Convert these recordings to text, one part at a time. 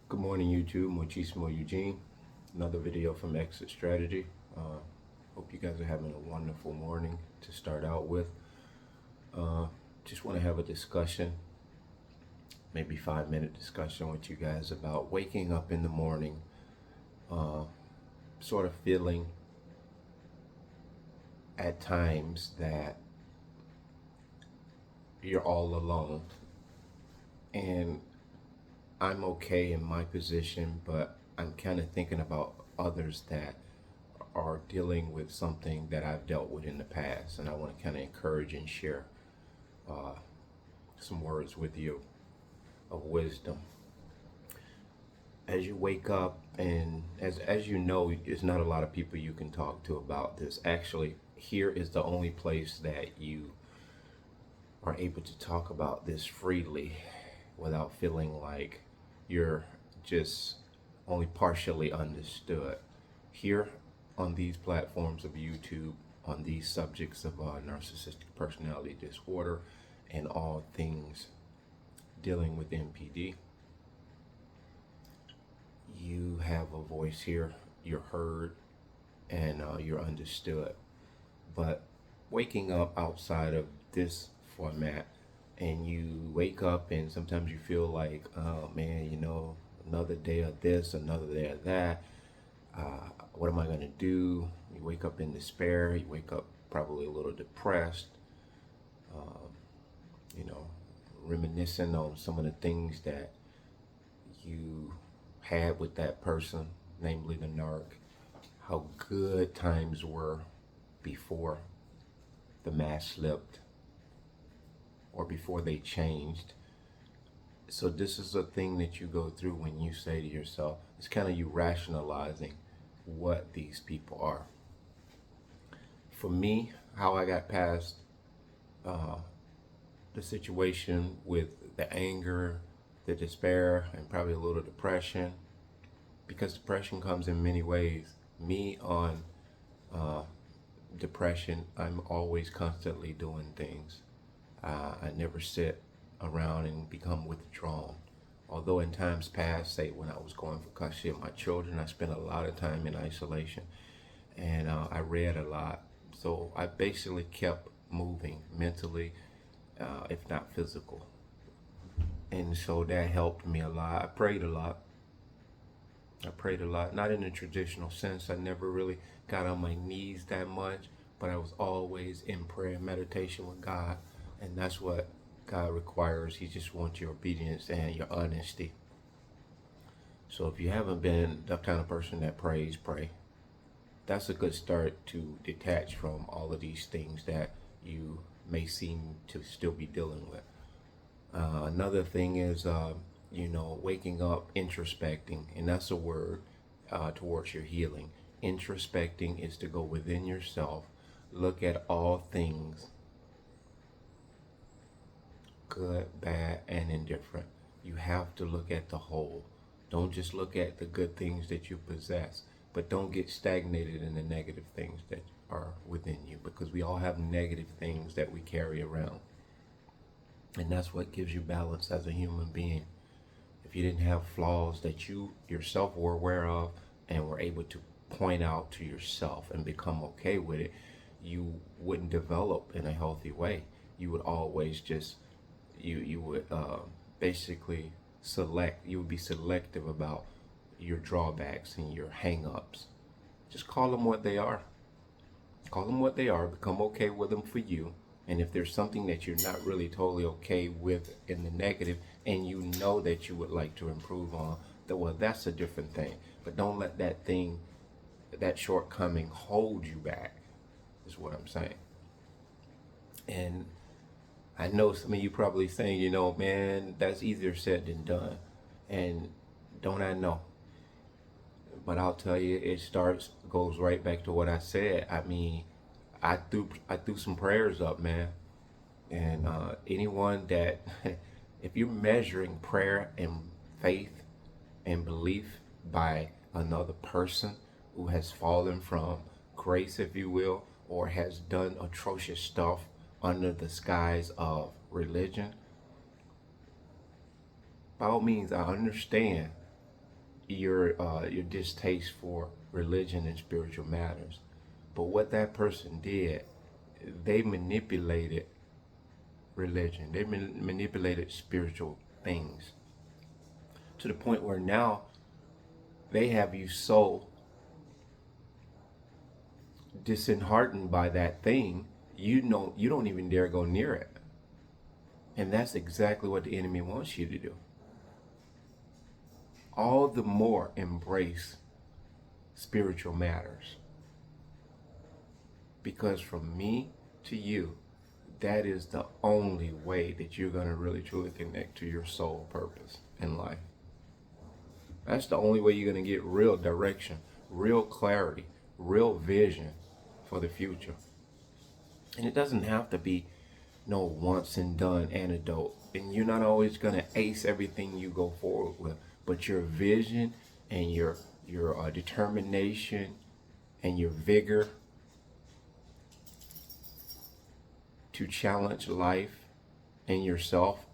Good morning, YouTube. Muchísimo Eugene. Another video from Exit Strategy. Hope you guys are having a wonderful morning to start out with. Just want to have a discussion, maybe 5-minute discussion with you guys about waking up in the morning, sort of feeling at times that you're all alone. And I'm okay in my position, but I'm kind of thinking about others that are dealing with something that I've dealt with in the past, and I want to kind of encourage and share some words with you of wisdom. As you wake up, and as you know, there's not a lot of people you can talk to about this. Actually, here is the only place that you are able to talk about this freely without feeling like you're just only partially understood. Here on these platforms of YouTube, on these subjects of narcissistic personality disorder and all things dealing with NPD, you have a voice here, you're heard, and you're understood. But waking up outside of this format, and you wake up and sometimes you feel like, oh man, another day of this, another day of that. What am I going to do? You wake up in despair. You wake up probably a little depressed, reminiscing on some of the things that you had with that person, namely the narc, how good times were before the mask slipped or before they changed. So this is a thing that you go through when you say to yourself, it's kind of you rationalizing what these people are. For me, how I got past the situation with the anger, the despair, and probably a little depression, because depression comes in many ways. Me on depression, I'm always constantly doing things. I never sit around and become withdrawn. Although in times past, say when I was going for custody of my children, I spent a lot of time in isolation, and I read a lot. So I basically kept moving mentally, if not physical. And so that helped me a lot. I prayed a lot. Not in a traditional sense. I never really got on my knees that much, but I was always in prayer and meditation with God. And that's what God requires. He just wants your obedience and your honesty. So if you haven't been the kind of person that prays, pray. That's a good start to detach from all of these things that you may seem to still be dealing with. Another thing is, waking up, introspecting, and that's a word towards your healing. Introspecting is to go within yourself, look at all things, good, bad, and indifferent. You have to look at the whole. Don't just look at the good things that you possess, but don't get stagnated in the negative things that are within you, because we all have negative things that we carry around. And that's what gives you balance as a human being. If you didn't have flaws that you yourself were aware of and were able to point out to yourself and become okay with it, you wouldn't develop in a healthy way. You would always just you would basically you would be selective about your drawbacks and your hang-ups. Just call them what they are. Become okay with them for you. And if there's something that you're not really totally okay with in the negative, and you know that you would like to improve on, that's a different thing. But don't let that shortcoming hold you back, is what I'm saying. And I know some of you probably saying, man, that's easier said than done. And don't I know? But I'll tell you, goes right back to what I said. I mean, I threw some prayers up, man. And anyone that, if you're measuring prayer and faith and belief by another person who has fallen from grace, if you will, or has done atrocious stuff under the skies of religion, by all means, I understand your distaste for religion and spiritual matters. But what that person did, they manipulated religion. They manipulated spiritual things to the point where now they have you so disheartened by that thing, you know, you don't even dare go near it. And that's exactly what the enemy wants you to do. All the more embrace spiritual matters. Because from me to you, that is the only way that you're going to really truly connect to your soul purpose in life. That's the only way you're going to get real direction, real clarity, real vision for the future. And it doesn't have to be no once and done antidote. And you're not always going to ace everything you go forward with. But your vision and your determination and your vigor to challenge life and yourself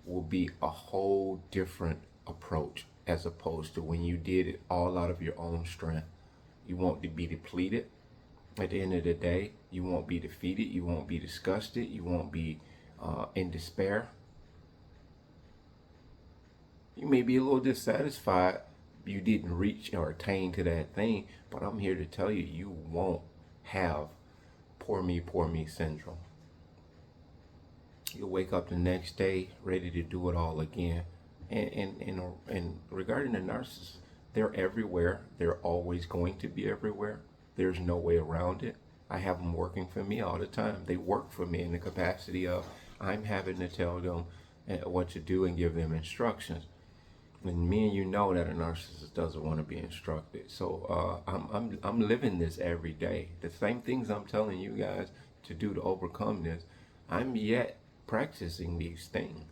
will be a whole different approach, as opposed to when you did it all out of your own strength. You won't be depleted at the end of the day. You won't be defeated. You won't be disgusted. You won't be in despair. You may be a little dissatisfied you didn't reach or attain to that thing, but I'm here to tell you, you won't have poor me syndrome. You'll wake up the next day ready to do it all again. And regarding the narcissist, they're everywhere. They're always going to be everywhere. There's no way around it. I have them working for me all the time. They work for me in the capacity of I'm having to tell them what to do and give them instructions. And me and you know that a narcissist doesn't want to be instructed. So I'm living this every day. The same things I'm telling you guys to do to overcome this, I'm yet practicing these things.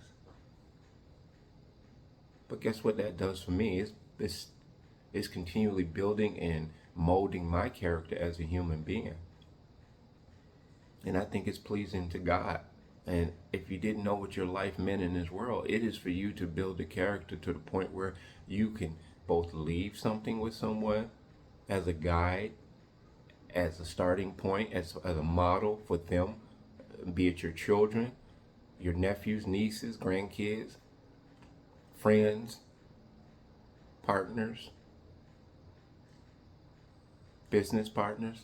But guess what that does for me? It's continually building and molding my character as a human being. And I think it's pleasing to God. And if you didn't know what your life meant in this world, it is for you to build a character to the point where you can both leave something with someone as a guide, as a starting point, as a model for them, be it your children, your nephews, nieces, grandkids, friends, partners, business partners.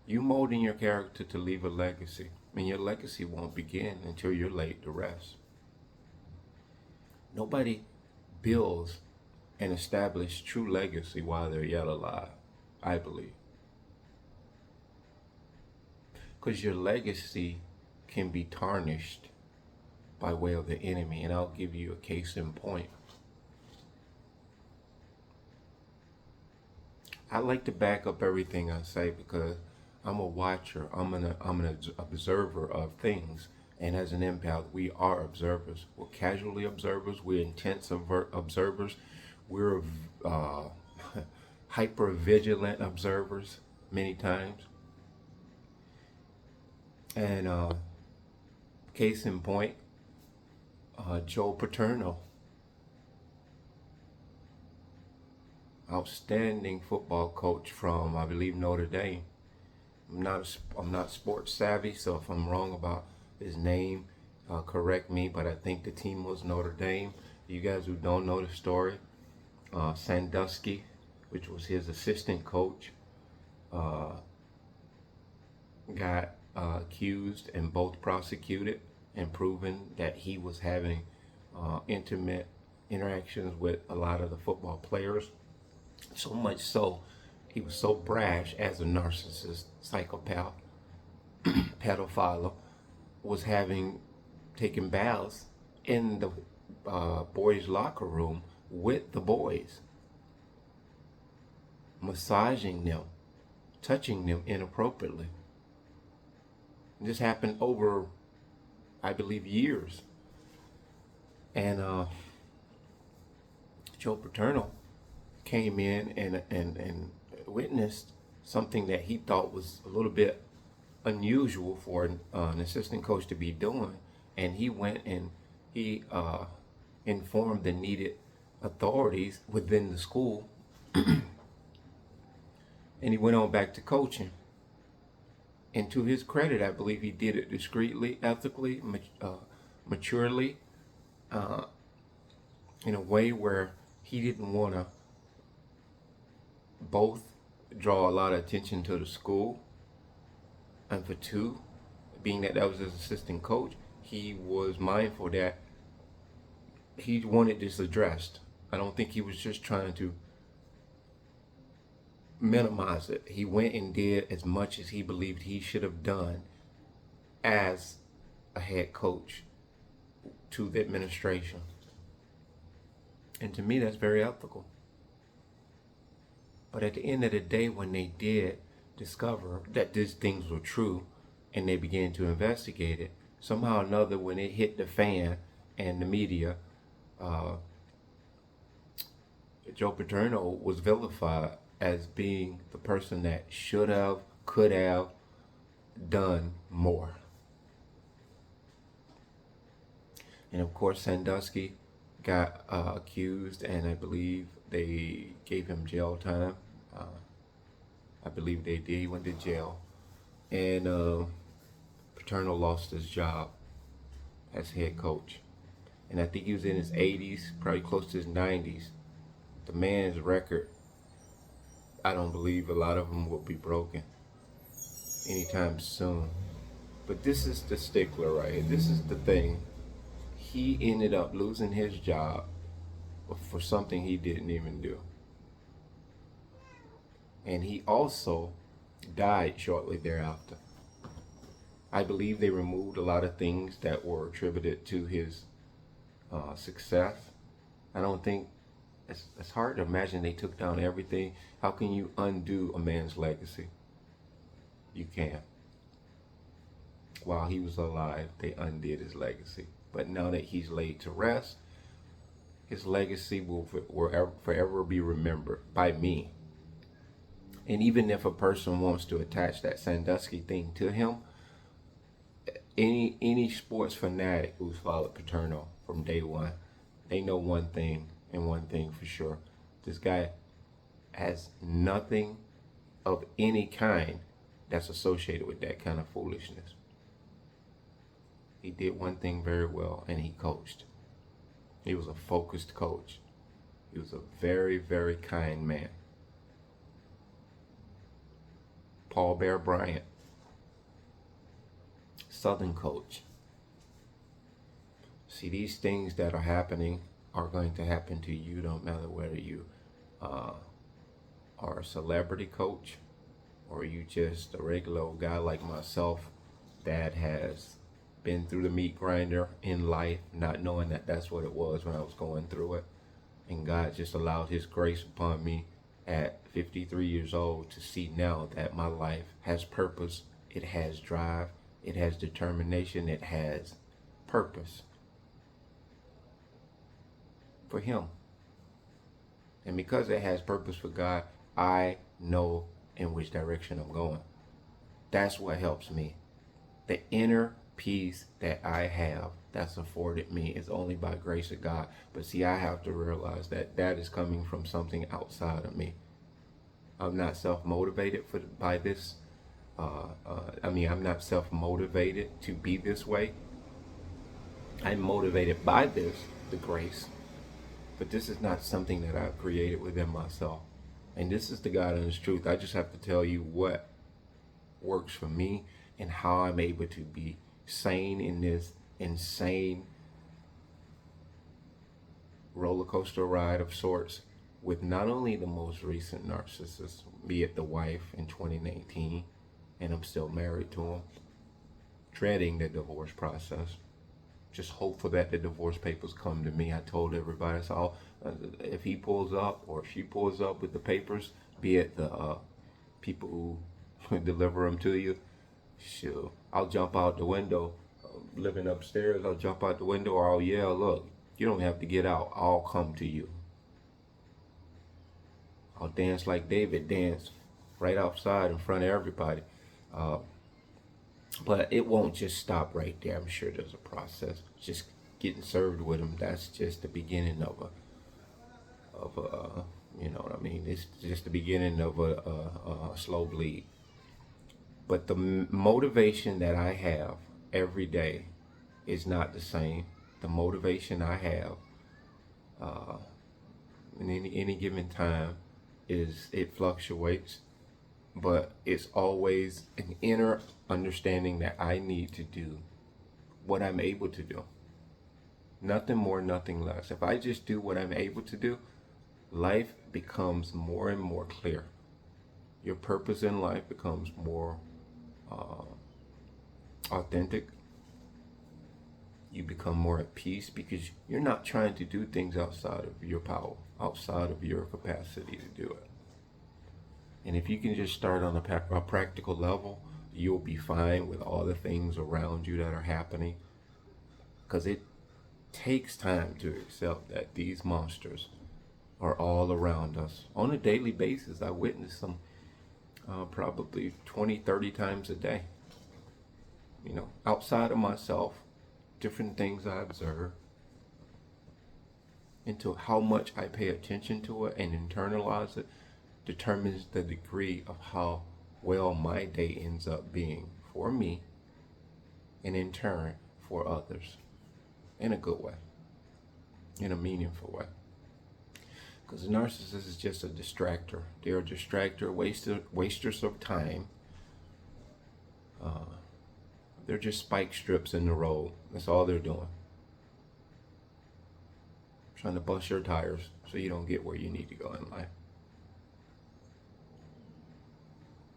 You molding your character to leave a legacy. And your legacy won't begin until you're laid to rest. Nobody builds and establishes true legacy while they're yet alive, I believe. Because your legacy can be tarnished by way of the enemy. And I'll give you a case in point. I like to back up everything I say because I'm a watcher. I'm an observer of things. And as an empath, we are observers. We're casually observers. We're intense observers. We're hyper vigilant observers many times. And case in point, Joe Paterno, outstanding football coach from, I believe, Notre Dame. I'm not sports savvy, so if I'm wrong about his name, correct me. But I think the team was Notre Dame. You guys who don't know the story, Sandusky, which was his assistant coach, got accused and both prosecuted and proven that he was having intimate interactions with a lot of the football players. So much so, he was so brash as a narcissist, psychopath, pedophile, was taking baths in the boys' locker room with the boys, massaging them, touching them inappropriately. This happened over, I believe, years. And Joe Paterno came in and witnessed something that he thought was a little bit unusual for an assistant coach to be doing, and he went and he informed the needed authorities within the school, and he went on back to coaching. And to his credit, I believe he did it discreetly, ethically, maturely, uh, in a way where he didn't want to both draw a lot of attention to the school, and for two, being that that was his assistant coach, he was mindful that he wanted this addressed. I don't think he was just trying to minimize it. He went and did as much as he believed he should have done as a head coach to the administration. And to me, that's very ethical. But at the end of the day, when they did discover that these things were true and they began to investigate it, somehow or another, when it hit the fan and the media, Joe Paterno was vilified as being the person that should have, could have done more. And of course, Sandusky got accused, and I believe they gave him jail time. I believe they did. He went to jail. And Paterno lost his job as head coach. And I think he was in his 80s, probably close to his 90s. The man's record, I don't believe a lot of them will be broken anytime soon. But this is the stickler right here. This is the thing. He ended up losing his job for something he didn't even do. And he also died shortly thereafter. I believe they removed a lot of things that were attributed to his success. I don't think, it's hard to imagine they took down everything. How can you undo a man's legacy? You can't. While he was alive, they undid his legacy. But now that he's laid to rest, his legacy will forever be remembered by me. And even if a person wants to attach that Sandusky thing to him, any sports fanatic who's followed Paterno from day one, they know one thing, and one thing for sure. This guy has nothing of any kind that's associated with that kind of foolishness. He did one thing very well, and he coached. He was a focused coach. He was a very, very kind man. Paul Bear Bryant, Southern coach. See, these things that are happening are going to happen to you, no matter whether you are a celebrity coach or you just a regular old guy like myself that has been through the meat grinder in life, not knowing that that's what it was when I was going through it. And God just allowed his grace upon me at 53 years old to see now that my life has purpose, it has drive, it has determination, it has purpose for him. And because it has purpose for God, I know in which direction I'm going. That's what helps me. The inner peace that I have that's afforded me is only by grace of God. But see, I have to realize that that is coming from something outside of me. I'm not self-motivated by this. I'm not self-motivated to be this way. I'm motivated by this, the grace. But this is not something that I've created within myself. And this is the God honest truth. I just have to tell you what works for me and how I'm able to be sane in this insane roller coaster ride of sorts with not only the most recent narcissist, be it the wife in 2019, and I'm still married to him, dreading the divorce process. Just hopeful that the divorce papers come to me. I told everybody, so if he pulls up or if she pulls up with the papers, be it the people who deliver them to you, sure, I'll jump out the window. Living upstairs, I'll jump out the window, or I'll yell, look, you don't have to get out, I'll come to you. I'll dance like David danced right outside in front of everybody. But it won't just stop right there. I'm sure there's a process. Just getting served with him, that's just the beginning of of a, you know what I mean? It's just the beginning of a slow bleed. But the motivation that I have every day is not the same. The motivation I have in any given time is, it fluctuates, but it's always an inner understanding that I need to do what I'm able to do. Nothing more, nothing less. If I just do what I'm able to do, life becomes more and more clear. Your purpose in life becomes more authentic. You become more at peace because you're not trying to do things outside of your power, outside of your capacity to do it. And if you can just start on a practical level, you'll be fine with all the things around you that are happening. Because it takes time to accept that these monsters are all around us. On a daily basis, I witness them probably 20, 30 times a day. You know, outside of myself, different things I observe, into how much I pay attention to it and internalize it, determines the degree of how well my day ends up being for me, and in turn for others, in a good way, in a meaningful way. Because a narcissist is just a distractor. They're a distractor, wasters of time. They're just spike strips in the road. That's all they're doing. Trying to bust your tires so you don't get where you need to go in life.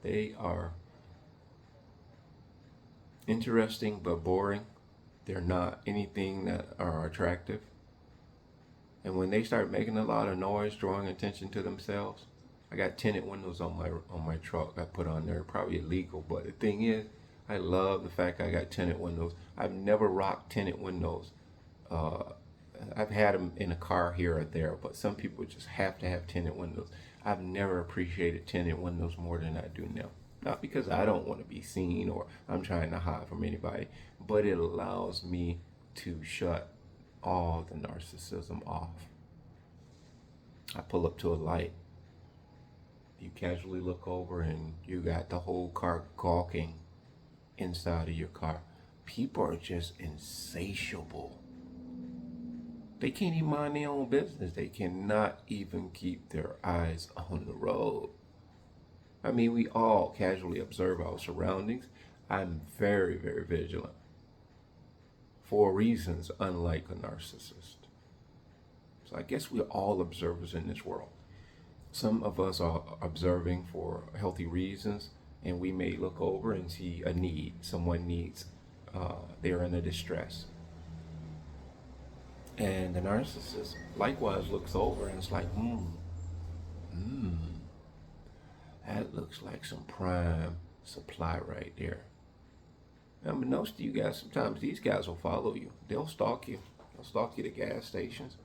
They are interesting but boring. They're not anything that are attractive. And when they start making a lot of noise, drawing attention to themselves, I got tinted windows on my truck. I put on there, probably illegal, but the thing is, I love the fact I got tinted windows. I've never rocked tinted windows. I've had them in a car here or there, but some people just have to have tinted windows. I've never appreciated tinted windows more than I do now. Not because I don't want to be seen or I'm trying to hide from anybody, but it allows me to shut all the narcissism off. I pull up to a light. You casually look over and you got the whole car gawking inside of your car. People are just insatiable. They can't even mind their own business. They cannot even keep their eyes on the road. I mean, we all casually observe our surroundings. I'm very, very vigilant for reasons unlike a narcissist. So I guess we're all observers in this world. Some of us are observing for healthy reasons, and we may look over and see a need. Someone needs, they're in a distress. And the narcissist likewise looks over and it's like, that looks like some prime supply right there. Now, unbeknownst to you guys, sometimes these guys will follow you. They'll stalk you. They'll stalk you to gas stations.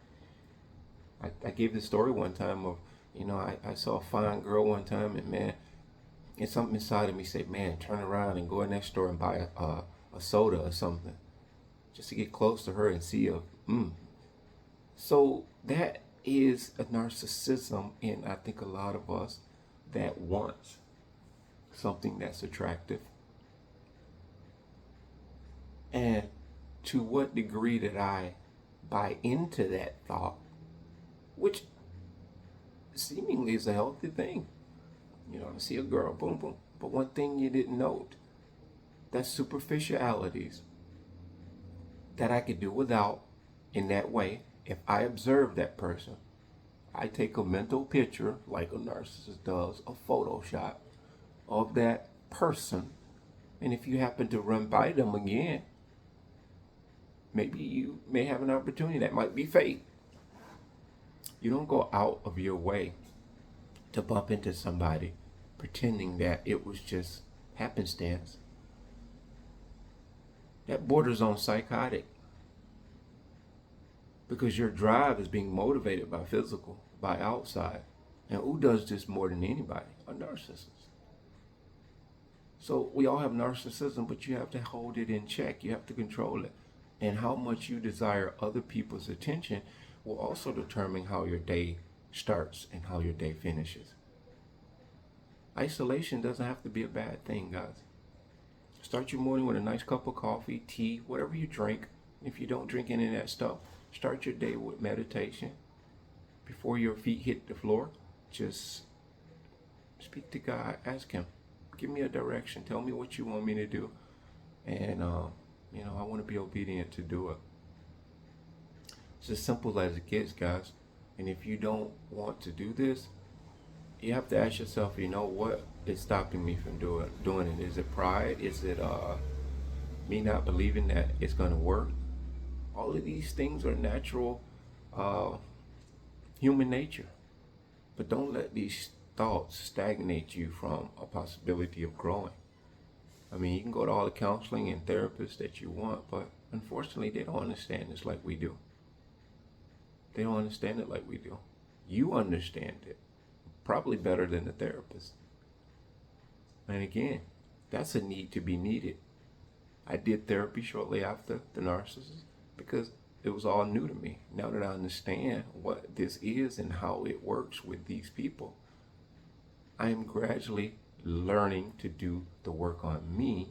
I gave this story one time of, I saw a fine girl one time, and man, and something inside of me said, man, turn around and go in next door and buy a soda or something, just to get close to her and see her. So that is a narcissism in, I think, a lot of us that wants something that's attractive. And to what degree did I buy into that thought, which seemingly is a healthy thing? I see a girl, boom, boom. But one thing you didn't note, that's superficialities that I could do without in that way. If I observe that person, I take a mental picture, like a narcissist does, a Photoshop of that person. And if you happen to run by them again, maybe you may have an opportunity. That might be fate. You don't go out of your way to bump into somebody pretending that it was just happenstance. That borders on psychotic. Because your drive is being motivated by physical, by outside. And who does this more than anybody? A narcissist. So we all have narcissism, but you have to hold it in check. You have to control it. And how much you desire other people's attention will also determine how your day starts and how your day finishes. Isolation doesn't have to be a bad thing, guys. Start your morning with a nice cup of coffee, tea, whatever you drink. If you don't drink any of that stuff, start your day with meditation. Before your feet hit the floor, just speak to God. Ask Him, give me a direction. Tell me what you want me to do. And, I want to be obedient to do it. It's as simple as it gets, guys. And if you don't want to do this, you have to ask yourself, what is stopping me from doing it? Is it pride? Is it me not believing that it's going to work? All of these things are natural human nature. But don't let these thoughts stagnate you from a possibility of growing. You can go to all the counseling and therapists that you want, but unfortunately they don't understand this like we do. They don't understand it like we do. You understand it probably better than the therapist. And again, that's a need to be needed. I did therapy shortly after the narcissist because it was all new to me. Now that I understand what this is and how it works with these people, I am gradually learning to do the work on me.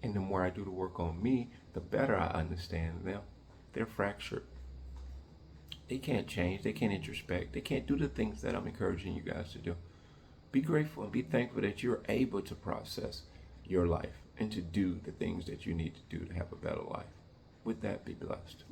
And the more I do the work on me, the better I understand them. They're fractured. They can't change. They can't introspect. They can't do the things that I'm encouraging you guys to do. Be grateful and be thankful that you're able to process your life and to do the things that you need to do to have a better life. With that, be blessed.